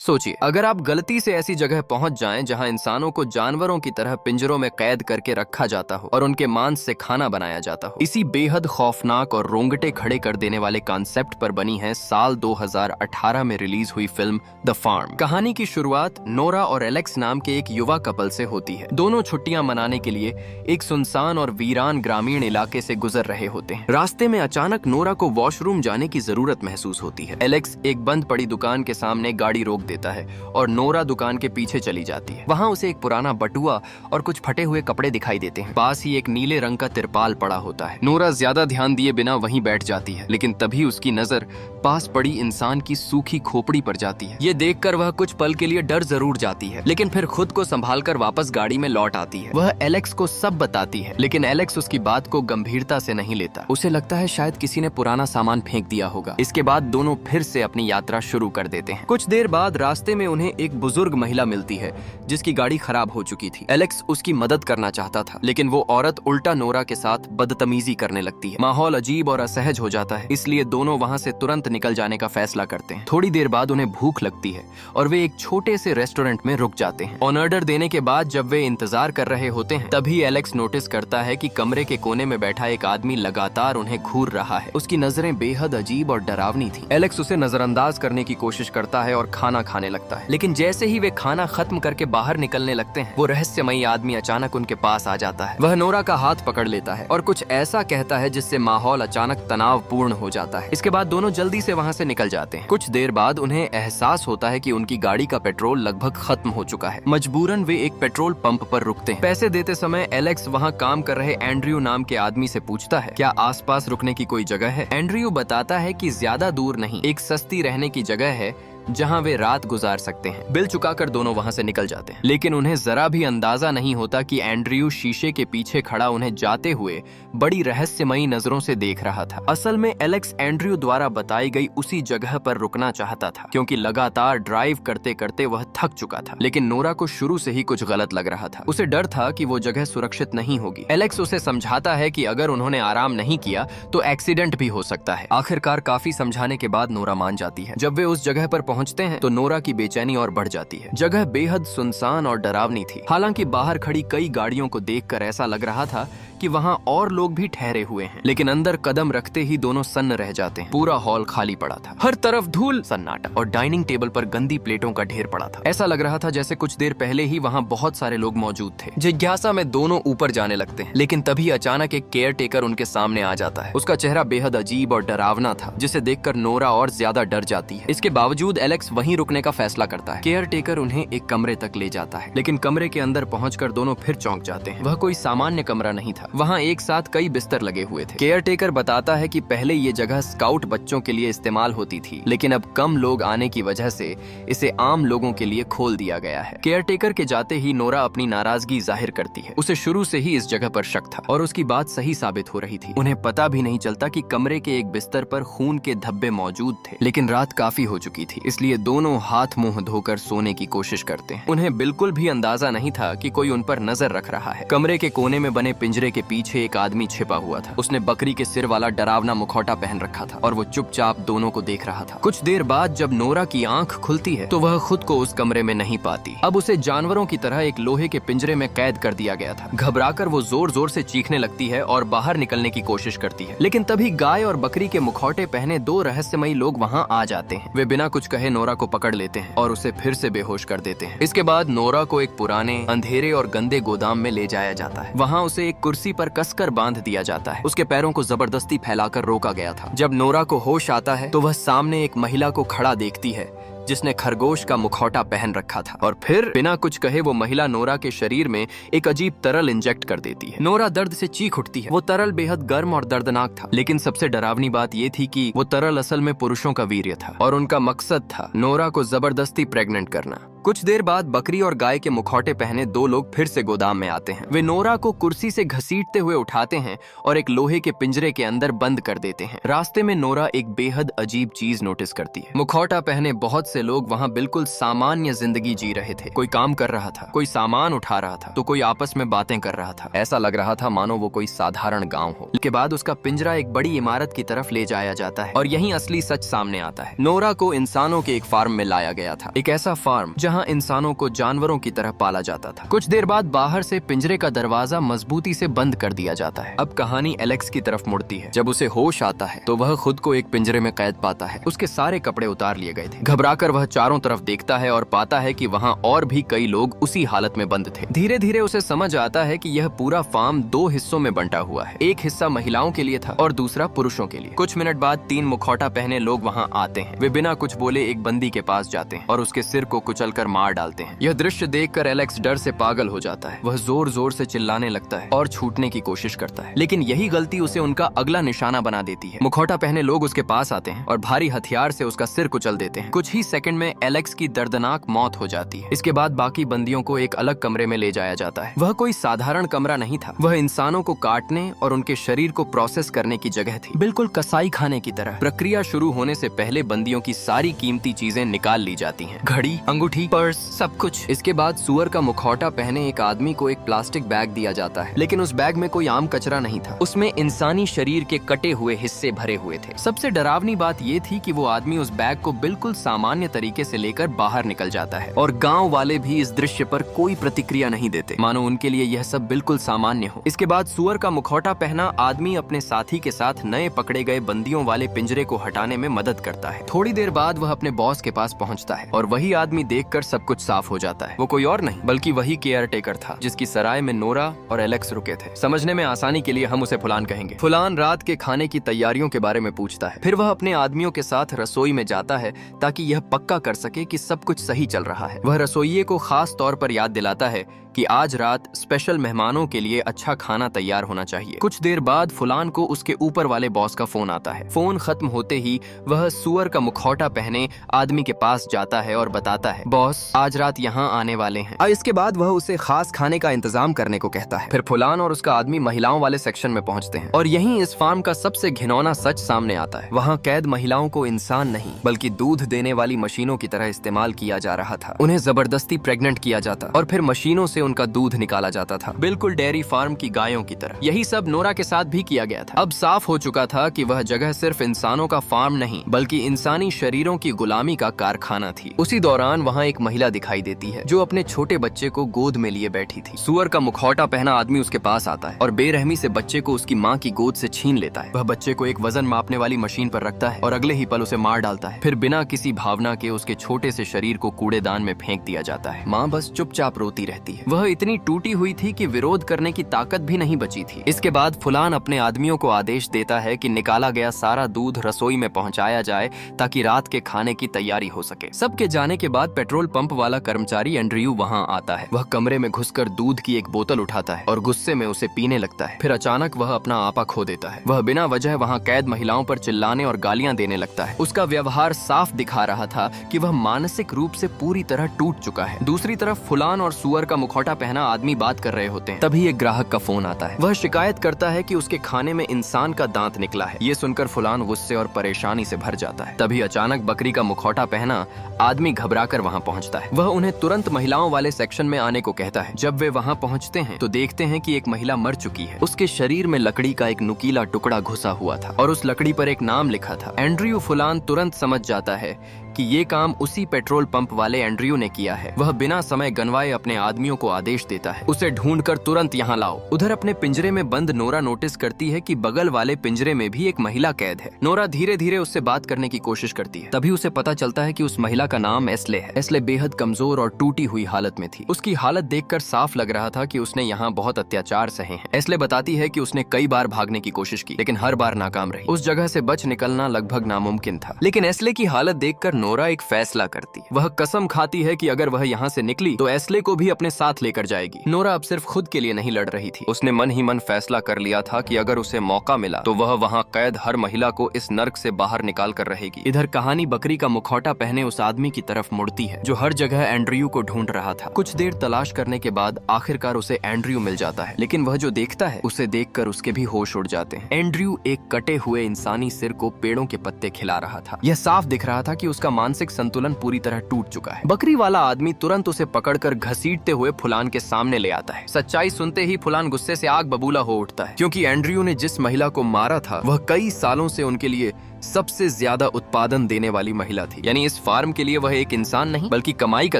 सोचिए, अगर आप गलती से ऐसी जगह पहुंच जाएं जहां इंसानों को जानवरों की तरह पिंजरों में कैद करके रखा जाता हो और उनके मांस से खाना बनाया जाता हो। इसी बेहद खौफनाक और रोंगटे खड़े कर देने वाले कॉन्सेप्ट पर बनी है साल 2018 में रिलीज हुई फिल्म द फार्म। कहानी की शुरुआत नोरा और एलेक्स नाम के एक युवा कपल से होती है। दोनों छुट्टियां मनाने के लिए एक सुनसान और वीरान ग्रामीण इलाके से गुजर रहे होते हैं। रास्ते में अचानक नोरा को वॉशरूम जाने की जरूरत महसूस होती है। एलेक्स एक बंद पड़ी दुकान के सामने गाड़ी रोक देता है और नोरा दुकान के पीछे चली जाती है। वहाँ उसे एक पुराना बटुआ और कुछ फटे हुए कपड़े दिखाई देते हैं। पास ही एक नीले रंग का तिरपाल पड़ा होता है। नोरा ज्यादा ध्यान दिए बिना वहीं बैठ जाती है, लेकिन तभी उसकी नजर पास पड़ी इंसान की सूखी खोपड़ी पर जाती है। ये देखकर वह कुछ पल के लिए डर जरूर जाती है, लेकिन फिर खुद को संभालकर वापस गाड़ी में लौट आती है। वह एलेक्स को सब बताती है, लेकिन एलेक्स उसकी बात को गंभीरता से नहीं लेता। उसे लगता है शायद किसी ने पुराना सामान फेंक दिया होगा। इसके बाद दोनों फिर से अपनी यात्रा शुरू कर देते हैं। कुछ देर बाद रास्ते में उन्हें एक बुजुर्ग महिला मिलती है जिसकी गाड़ी खराब हो चुकी थी। एलेक्स उसकी मदद करना चाहता था, लेकिन वो औरत उल्टा नोरा के साथ बदतमीजी करने लगती है। माहौल अजीब और असहज हो जाता है, इसलिए दोनों वहां से तुरंत निकल जाने का फैसला करते हैं। थोड़ी देर बाद उन्हें भूख लगती है और वे एक छोटे से रेस्टोरेंट में रुक जाते हैं। ऑन ऑर्डर देने के बाद जब वे इंतजार कर रहे होते हैं, तभी एलेक्स नोटिस करता है कि कमरे के कोने में बैठा एक आदमी लगातार उन्हें घूर रहा है। उसकी नजरें बेहद अजीब और डरावनी थी। एलेक्स उसे नजरअंदाज करने की कोशिश करता है और खाना खाने लगता है, लेकिन जैसे ही वे खाना खत्म करके बाहर निकलने लगते हैं, वो रहस्यमयी आदमी अचानक उनके पास आ जाता है। वह नोरा का हाथ पकड़ लेता है और कुछ ऐसा कहता है जिससे माहौल अचानक तनावपूर्ण हो जाता है। इसके बाद दोनों जल्दी से वहां से निकल जाते हैं। कुछ देर बाद उन्हें एहसास होता है कि उनकी गाड़ी का पेट्रोल लगभग खत्म हो चुका है। मजबूरन वे एक पेट्रोल पंप पर रुकते हैं। पैसे देते समय एलेक्स वहां काम कर रहे एंड्रयू नाम के आदमी से पूछता है, क्या आसपास रुकने की कोई जगह है? एंड्रयू बताता है कि ज्यादा दूर नहीं, एक सस्ती रहने की जगह है जहां वे रात गुजार सकते हैं। बिल चुकाकर दोनों वहां से निकल जाते हैं, लेकिन उन्हें जरा भी अंदाजा नहीं होता कि एंड्रयू शीशे के पीछे खड़ा उन्हें जाते हुए बड़ी रहस्यमयी नजरों से देख रहा था। असल में एलेक्स एंड्रयू द्वारा बताई गई उसी जगह पर रुकना चाहता था, क्योंकि लगातार ड्राइव करते करते वह थक चुका था। लेकिन नोरा को शुरू से ही कुछ गलत लग रहा था। उसे डर था कि वो जगह सुरक्षित नहीं होगी। एलेक्स उसे समझाता है कि अगर उन्होंने आराम नहीं किया तो एक्सीडेंट भी हो सकता है। आखिरकार काफी समझाने के बाद नोरा मान जाती है। जब वे उस जगह पर पहुंचते हैं तो नोरा की बेचैनी और बढ़ जाती है। जगह बेहद सुनसान और डरावनी थी। हालांकि बाहर खड़ी कई गाड़ियों को देखकर ऐसा लग रहा था कि वहां और लोग भी ठहरे हुए हैं, लेकिन अंदर कदम रखते ही दोनों सन्न रह जाते हैं। पूरा हॉल खाली पड़ा था, हर तरफ धूल, सन्नाटा और डाइनिंग टेबल पर गंदी प्लेटों का ढेर पड़ा था। ऐसा लग रहा था जैसे कुछ देर पहले ही वहां बहुत सारे लोग मौजूद थे। जिज्ञासा में दोनों ऊपर जाने लगते हैं, लेकिन तभी अचानक एक केयर टेकर उनके सामने आ जाता है। उसका चेहरा बेहद अजीब और डरावना था, जिसे देखकर नोरा और ज्यादा डर जाती है। इसके बावजूद एलेक्स वहीं रुकने का फैसला करता है। केयर टेकर उन्हें एक कमरे तक ले जाता है, लेकिन कमरे के अंदर पहुंचकर दोनों फिर चौंक जाते हैं। वह कोई सामान्य कमरा नहीं था। वहां एक साथ कई बिस्तर लगे हुए थे। केयर टेकर बताता है कि पहले ये जगह स्काउट बच्चों के लिए इस्तेमाल होती थी, लेकिन अब कम लोग आने की वजह से इसे आम लोगों के लिए खोल दिया गया है। केयर टेकर के जाते ही नोरा अपनी नाराजगी जाहिर करती है। उसे शुरू से ही इस जगह पर शक था और उसकी बात सही साबित हो रही थी। उन्हें पता भी नहीं चलता कि कमरे के एक बिस्तर पर खून के धब्बे मौजूद थे, लेकिन रात काफी हो चुकी थी, इसलिए दोनों हाथ मुंह धोकर सोने की कोशिश करते हैं। उन्हें बिल्कुल भी अंदाजा नहीं था कि कोई उन पर नजर रख रहा है। कमरे के कोने में बने पिंजरे के पीछे एक आदमी छिपा हुआ था। उसने बकरी के सिर वाला डरावना मुखौटा पहन रखा था और वो चुपचाप दोनों को देख रहा था। कुछ देर बाद जब नोरा की आंख खुलती है तो वह खुद को उस कमरे में नहीं पाती। अब उसे जानवरों की तरह एक लोहे के पिंजरे में कैद कर दिया गया था। घबराकर वो जोर जोर से चीखने लगती है और बाहर निकलने की कोशिश करती है, लेकिन तभी गाय और बकरी के मुखौटे पहने दो रहस्यमयी लोग वहाँ आ जाते हैं। वे बिना कुछ कहे नोरा को पकड़ लेते हैं और उसे फिर से बेहोश कर देते हैं। इसके बाद नोरा को एक पुराने, अंधेरे और गंदे गोदाम में ले जाया जाता है। वहाँ उसे एक कुर्सी पर कसकर बांध दिया जाता है। उसके पैरों को जबरदस्ती फैलाकर रोका गया था। जब नोरा को होश आता है तो वह सामने एक महिला को खड़ा देखती है जिसने खरगोश का मुखौटा पहन रखा था, और फिर बिना कुछ कहे वो महिला नोरा के शरीर में एक अजीब तरल इंजेक्ट कर देती है। नोरा दर्द से चीख उठती है। वो तरल बेहद गर्म और दर्दनाक था, लेकिन सबसे डरावनी बात ये थी कि वो तरल असल में पुरुषों का वीर्य था और उनका मकसद था नोरा को जबरदस्ती प्रेग्नेंट करना। कुछ देर बाद बकरी और गाय के मुखौटे पहने 2 लोग फिर से गोदाम में आते हैं। वे नोरा को कुर्सी से घसीटते हुए उठाते हैं और एक लोहे के पिंजरे के अंदर बंद कर देते हैं। रास्ते में नोरा एक बेहद अजीब चीज नोटिस करती है। मुखौटा पहने बहुत से लोग वहाँ बिल्कुल सामान्य जिंदगी जी रहे थे। कोई काम कर रहा था, कोई सामान उठा रहा था, तो कोई आपस में बातें कर रहा था। ऐसा लग रहा था मानो वो कोई साधारण गांव हो। इसके बाद उसका पिंजरा एक बड़ी इमारत की तरफ ले जाया जाता है और यहीं असली सच सामने आता है। नोरा को इंसानों के एक फार्म में लाया गया था, एक ऐसा फार्म जहां इंसानों को जानवरों की तरह पाला जाता था। कुछ देर बाद बाहर से पिंजरे का दरवाजा मजबूती से बंद कर दिया जाता है। अब कहानी एलेक्स की तरफ मुड़ती है। जब उसे होश आता है तो वह खुद को एक पिंजरे में कैद पाता है। उसके सारे कपड़े उतार लिए गए थे। घबराकर वह चारों तरफ देखता है और पाता है कि वहाँ और भी कई लोग उसी हालत में बंद थे। धीरे धीरे उसे समझ आता है कि यह पूरा फार्म 2 हिस्सों में बंटा हुआ है। एक हिस्सा महिलाओं के लिए था और दूसरा पुरुषों के लिए। कुछ मिनट बाद 3 मुखौटा पहने लोग वहाँ आते हैं। वे बिना कुछ बोले एक बंदी के पास जाते हैं और उसके सिर को कुचलकर मार डालते हैं। यह दृश्य देखकर एलेक्स डर से पागल हो जाता है। वह जोर जोर से चिल्लाने लगता है और छूटने की कोशिश करता है, लेकिन यही गलती उसे उनका अगला निशाना बना देती है। मुखौटा पहने लोग उसके पास आते हैं और भारी हथियार से उसका सिर कुचल देते हैं। कुछ ही सेकंड में एलेक्स की दर्दनाक मौत हो जाती है। इसके बाद बाकी बंदियों को एक अलग कमरे में ले जाया जाता है। वह कोई साधारण कमरा नहीं था, वह इंसानों को काटने और उनके शरीर को प्रोसेस करने की जगह थी, बिल्कुल कसाई खाने की तरह। प्रक्रिया शुरू होने से पहले बंदियों की सारी कीमती चीजें निकाल ली जाती हैं, घड़ी, अंगूठी, पर्स, सब कुछ। इसके बाद सुअर का मुखौटा पहने एक आदमी को एक प्लास्टिक बैग दिया जाता है, लेकिन उस बैग में कोई आम कचरा नहीं था। उसमें इंसानी शरीर के कटे हुए हिस्से भरे हुए थे। सबसे डरावनी बात ये थी कि वो आदमी उस बैग को बिल्कुल सामान्य तरीके से लेकर बाहर निकल जाता है और गांव वाले भी इस दृश्य पर कोई प्रतिक्रिया नहीं देते, मानो उनके लिए यह सब बिल्कुल सामान्य हो। इसके बाद सुअर का मुखौटा पहना आदमी अपने साथी के साथ नए पकड़े गए बंदियों वाले पिंजरे को हटाने में मदद करता है। थोड़ी देर बाद वह अपने बॉस के पास पहुंचता है और वही आदमी देखकर सब कुछ साफ हो जाता है। वो कोई और नहीं बल्कि वही केयर टेकर था जिसकी सराय में नोरा और एलेक्स रुके थे। समझने में आसानी के लिए हम उसे फुलान कहेंगे। फुलान रात के खाने की तैयारियों के बारे में पूछता है। फिर वह अपने आदमियों के साथ रसोई में जाता है ताकि यह पक्का कर सके कि सब कुछ सही चल रहा है। वह रसोइये को खास तौर पर याद दिलाता है कि आज रात स्पेशल मेहमानों के लिए अच्छा खाना तैयार होना चाहिए। कुछ देर बाद फुलान को उसके ऊपर वाले बॉस का फोन आता है। फोन खत्म होते ही वह सुअर का मुखौटा पहने आदमी के पास जाता है और बताता है, बॉस आज रात यहाँ आने वाले हैं। इसके बाद वह उसे खास खाने का इंतजाम करने को कहता है। फिर फुलान और उसका आदमी महिलाओं वाले सेक्शन में पहुँचते हैं और यहीं इस फार्म का सबसे घिनौना सच सामने आता है। वहाँ कैद महिलाओं को इंसान नहीं बल्कि दूध देने वाली मशीनों की तरह इस्तेमाल किया जा रहा था। उन्हें जबरदस्ती प्रेग्नेंट किया जाता और फिर मशीनों से उनका दूध निकाला जाता था, बिल्कुल डेयरी फार्म की गायों की तरह। यही सब नोरा के साथ भी किया गया था। अब साफ हो चुका था कि वह जगह सिर्फ इंसानों का फार्म नहीं बल्कि इंसानी शरीरों की गुलामी का कारखाना थी। उसी दौरान वहाँ एक महिला दिखाई देती है जो अपने छोटे बच्चे को गोद में लिए बैठी थी। सुअर का मुखौटा पहना आदमी उसके पास आता है और बेरहमी से बच्चे को उसकी माँ की गोद से छीन लेता है। वह बच्चे को एक वजन मापने वाली मशीन पर रखता है और अगले ही पल उसे मार डालता है। फिर बिना किसी भावना के उसके छोटे से शरीर को कूड़ेदान में फेंक दिया जाता है। माँ बस चुपचाप रोती रहती है। वह इतनी टूटी हुई थी कि विरोध करने की ताकत भी नहीं बची थी। इसके बाद फुलान अपने आदमियों को आदेश देता है कि निकाला गया सारा दूध रसोई में पहुंचाया जाए ताकि रात के खाने की तैयारी हो सके। सबके जाने के बाद पेट्रोल पंप वाला कर्मचारी एंड्रयू वहां आता है। वह कमरे में घुसकर दूध की एक बोतल उठाता है और गुस्से में उसे पीने लगता है। फिर अचानक वह अपना आपा खो देता है। वह बिना वजह वहां कैद महिलाओं पर चिल्लाने और गालियां देने लगता है। उसका व्यवहार साफ दिखा रहा था कि वह मानसिक रूप से पूरी तरह टूट चुका है। दूसरी तरफ फुलान और सुअर का मुखौटा पहना आदमी बात कर रहे होते हैं। तभी एक ग्राहक का फोन आता है। वह शिकायत करता है कि उसके खाने में इंसान का दांत निकला है। ये सुनकर फुलान गुस्से और परेशानी से भर जाता है। तभी अचानक बकरी का मुखौटा पहना आदमी घबराकर वहां पहुंचता है। वह उन्हें तुरंत महिलाओं वाले सेक्शन में आने को कहता है। जब वे वहां पहुंचते हैं तो देखते हैं कि एक महिला मर चुकी है। उसके शरीर में लकड़ी का एक नुकीला टुकड़ा घुसा हुआ था और उस लकड़ी पर एक नाम लिखा था। एंड्रयू फुलान तुरंत समझ जाता है कि ये काम उसी पेट्रोल पंप वाले एंड्रयू ने किया है। वह बिना समय गंवाए अपने आदमियों को आदेश देता है, उसे ढूंढकर तुरंत यहाँ लाओ। उधर अपने पिंजरे में बंद नोरा नोटिस करती है कि बगल वाले पिंजरे में भी एक महिला कैद है। नोरा धीरे धीरे उससे बात करने की कोशिश करती है। तभी उसे पता चलता है कि उस महिला का नाम एस्ले है। एस्ले बेहद कमजोर और टूटी हुई हालत में थी। उसकी हालत देखकर साफ लग रहा था कि उसने यहाँ बहुत अत्याचार सहे हैं। एस्ले बताती है कि उसने कई बार भागने की कोशिश की लेकिन हर बार नाकाम रही। उस जगह से बच निकलना लगभग नामुमकिन था। लेकिन एस्ले की हालत देखकर नोरा एक फैसला करती है। वह कसम खाती है कि अगर वह यहाँ से निकली तो एस्ले को भी अपने साथ लेकर जाएगी। नोरा अब सिर्फ खुद के लिए नहीं लड़ रही थी, उसने मन ही मन फैसला कर लिया था कि अगर उसे मौका मिला तो वह वहाँ कैद हर महिला को इस नर्क से बाहर निकाल कर रहेगी। इधर कहानी बकरी का मुखौटा पहने उस आदमी की तरफ मुड़ती है जो हर जगह एंड्रयू को ढूंढ रहा था। कुछ देर तलाश करने के बाद आखिरकार उसे एंड्रयू मिल जाता है, लेकिन वह जो देखता है उसे देखकर उसके भी होश उड़ जाते हैं। एंड्रयू एक कटे हुए इंसानी सिर को पेड़ों के पत्ते खिला रहा था। यह साफ दिख रहा था कि उसका मानसिक संतुलन पूरी तरह टूट चुका है। बकरी वाला आदमी तुरंत उसे पकड़कर घसीटते हुए फुलान के सामने ले आता है। सच्चाई सुनते ही फुलान गुस्से से आग बबूला हो उठता है, क्योंकि एंड्रयू ने जिस महिला को मारा था वह कई सालों से उनके लिए सबसे ज्यादा उत्पादन देने वाली महिला थी। यानी इस फार्म के लिए वह एक इंसान नहीं बल्कि कमाई का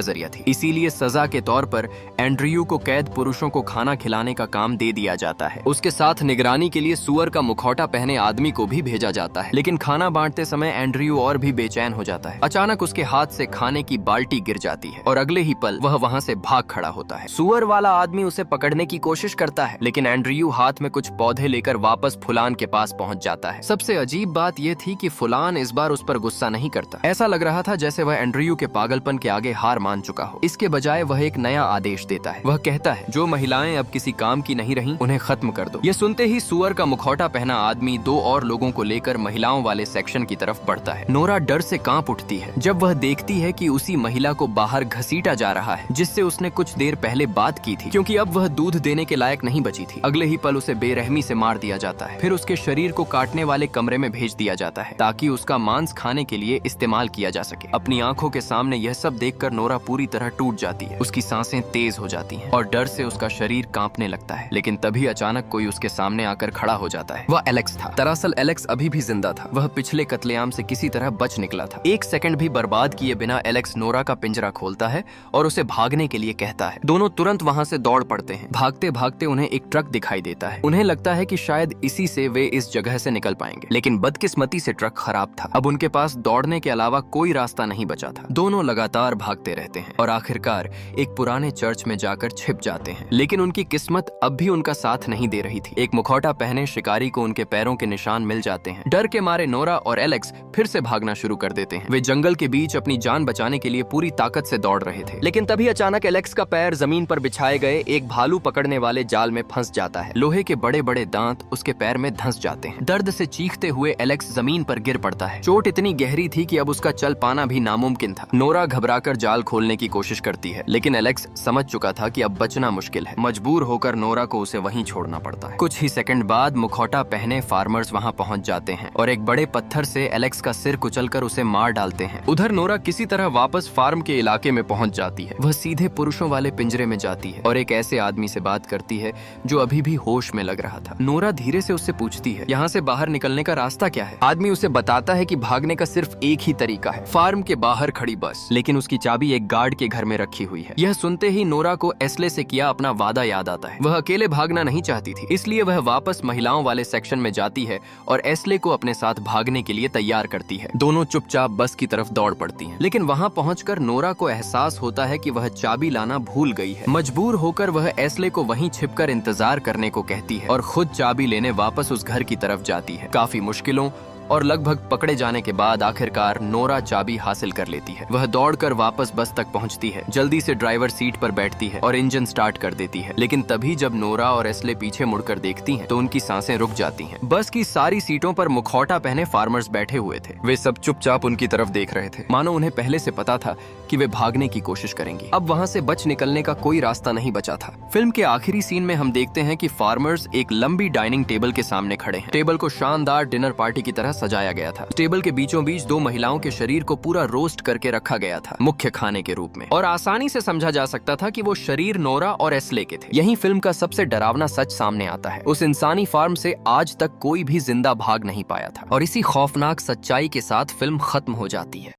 जरिया थी। इसीलिए सजा के तौर पर एंड्रयू को कैद पुरुषों को खाना खिलाने का काम दे दिया जाता है। उसके साथ निगरानी के लिए सुअर का मुखौटा पहने आदमी को भी भेजा जाता है। लेकिन खाना बांटते समय एंड्रयू और भी बेचैन हो जाता है। अचानक उसके हाथ से खाने की बाल्टी गिर जाती है और अगले ही पल वह वहाँ से भाग खड़ा होता है। सुअर वाला आदमी उसे पकड़ने की कोशिश करता है, लेकिन एंड्रयू हाथ में कुछ पौधे लेकर वापस फुलान के पास पहुंच जाता है। सबसे अजीब बात यह थी कि फुलान इस बार उस पर गुस्सा नहीं करता। ऐसा लग रहा था जैसे वह एंड्रयू के पागलपन के आगे हार मान चुका हो। इसके बजाय वह एक नया आदेश देता है। वह कहता है जो महिलाएं अब किसी काम की नहीं रहीं उन्हें खत्म कर दो। यह सुनते ही सुअर का मुखौटा पहना आदमी दो और लोगों को लेकर महिलाओं वाले सेक्शन की तरफ बढ़ता है। नोरा डर से कांप उठती है जब वह देखती है कि उसी महिला को बाहर घसीटा जा रहा है जिससे उसने कुछ देर पहले बात की थी, क्योंकि अब वह दूध देने के लायक नहीं बची थी। अगले ही पल उसे बेरहमी से मार दिया जाता है। फिर उसके शरीर को काटने वाले कमरे में भेज दिया जाता है ताकि उसका मांस खाने के लिए इस्तेमाल किया जा सके। अपनी आंखों के सामने यह सब देखकर नोरा पूरी तरह टूट जाती है। उसकी सांसें तेज हो जाती हैं और डर से उसका शरीर कांपने लगता है। लेकिन तभी अचानक कोई उसके सामने आकर खड़ा हो जाता है। वह एलेक्स था। दरअसल एलेक्स अभी भी जिंदा था। वह पिछले कत्लेआम से किसी तरह बच निकला था। एक सेकंड भी बर्बाद किए बिना एलेक्स नोरा का पिंजरा खोलता है और उसे भागने के लिए कहता है। दोनों तुरंत वहाँ से दौड़ पड़ते हैं। भागते भागते उन्हें एक ट्रक दिखाई देता है। उन्हें लगता है कि शायद इसी से वे इस जगह से निकल पाएंगे, लेकिन बदकिस्मती से ट्रक खराब था। अब उनके पास दौड़ने के अलावा कोई रास्ता नहीं बचा था। दोनों लगातार भागते रहते हैं और आखिरकार एक पुराने चर्च में जाकर छिप जाते हैं। लेकिन उनकी किस्मत अब भी उनका साथ नहीं दे रही थी। एक मुखौटा पहने शिकारी को उनके पैरों के निशान मिल जाते हैं। डर के मारे नोरा और एलेक्स फिर से भागना शुरू कर देते हैं। वे जंगल के बीच अपनी जान बचाने के लिए पूरी ताकत से दौड़ रहे थे। लेकिन तभी अचानक एलेक्स का पैर जमीन पर बिछाए गए एक भालू पकड़ने वाले जाल में फंस जाता है। लोहे के बड़े बड़े दांत उसके पैर में धंस जाते हैं। दर्द से चीखते हुए एलेक्स जमीन पर गिर पड़ता है। चोट इतनी गहरी थी कि अब उसका चल पाना भी नामुमकिन था। नोरा घबराकर जाल खोलने की कोशिश करती है, लेकिन एलेक्स समझ चुका था कि अब बचना मुश्किल है। मजबूर होकर नोरा को उसे वहीं छोड़ना पड़ता है। कुछ ही सेकंड बाद मुखौटा पहने फार्मर्स वहां पहुंच जाते हैं और एक बड़े पत्थर से एलेक्स का सिर कुचलकर उसे मार डालते हैं। उधर नोरा किसी तरह वापस फार्म के इलाके में पहुंच जाती है। वह सीधे पुरुषों वाले पिंजरे में जाती है और एक ऐसे आदमी से बात करती है जो अभी भी होश में लग रहा था। नोरा धीरे से उससे पूछती है, यहाँ से बाहर निकलने का रास्ता क्या है? आदमी उसे बताता है कि भागने का सिर्फ एक ही तरीका है, फार्म के बाहर खड़ी बस। लेकिन उसकी चाबी एक गार्ड के घर में रखी हुई है। यह सुनते ही नोरा को एस्ले से किया अपना वादा याद आता है। वह अकेले भागना नहीं चाहती थी, इसलिए वह वापस महिलाओं वाले सेक्शन में जाती है और एस्ले को अपने साथ भागने के लिए तैयार करती है। दोनों चुपचाप बस की तरफ दौड़ पड़ती हैं। लेकिन वहां पहुंचकर नोरा को एहसास होता है कि वह चाबी लाना भूल गई है। मजबूर होकर वह एस्ले को वहीं छिपकर इंतजार करने को कहती है और खुद चाबी लेने वापस उस घर की तरफ जाती है। काफी मुश्किलों और लगभग पकड़े जाने के बाद आखिरकार नोरा चाबी हासिल कर लेती है। वह दौड़कर वापस बस तक पहुंचती है, जल्दी से ड्राइवर सीट पर बैठती है और इंजन स्टार्ट कर देती है। लेकिन तभी जब नोरा और एस्ले पीछे मुड़कर देखती हैं, तो उनकी सांसें रुक जाती हैं। बस की सारी सीटों पर मुखौटा पहने फार्मर्स बैठे हुए थे। वे सब चुपचाप उनकी तरफ देख रहे थे, मानो उन्हें पहले से पता था कि वे भागने की कोशिश करेंगे। अब वहाँ से बच निकलने का कोई रास्ता नहीं बचा था। फिल्म के आखिरी सीन में हम देखते हैं कि फार्मर्स एक लंबी डाइनिंग टेबल के सामने खड़े हैं। टेबल को शानदार डिनर पार्टी की तरह सजाया गया था। टेबल के बीचों बीच दो महिलाओं के शरीर को पूरा रोस्ट करके रखा गया था, मुख्य खाने के रूप में, और आसानी से समझा जा सकता था कि वो शरीर नोरा और एस्ले के थे। यही फिल्म का सबसे डरावना सच सामने आता है। उस इंसानी फार्म से आज तक कोई भी जिंदा भाग नहीं पाया था और इसी खौफनाक सच्चाई के साथ फिल्म खत्म हो जाती है।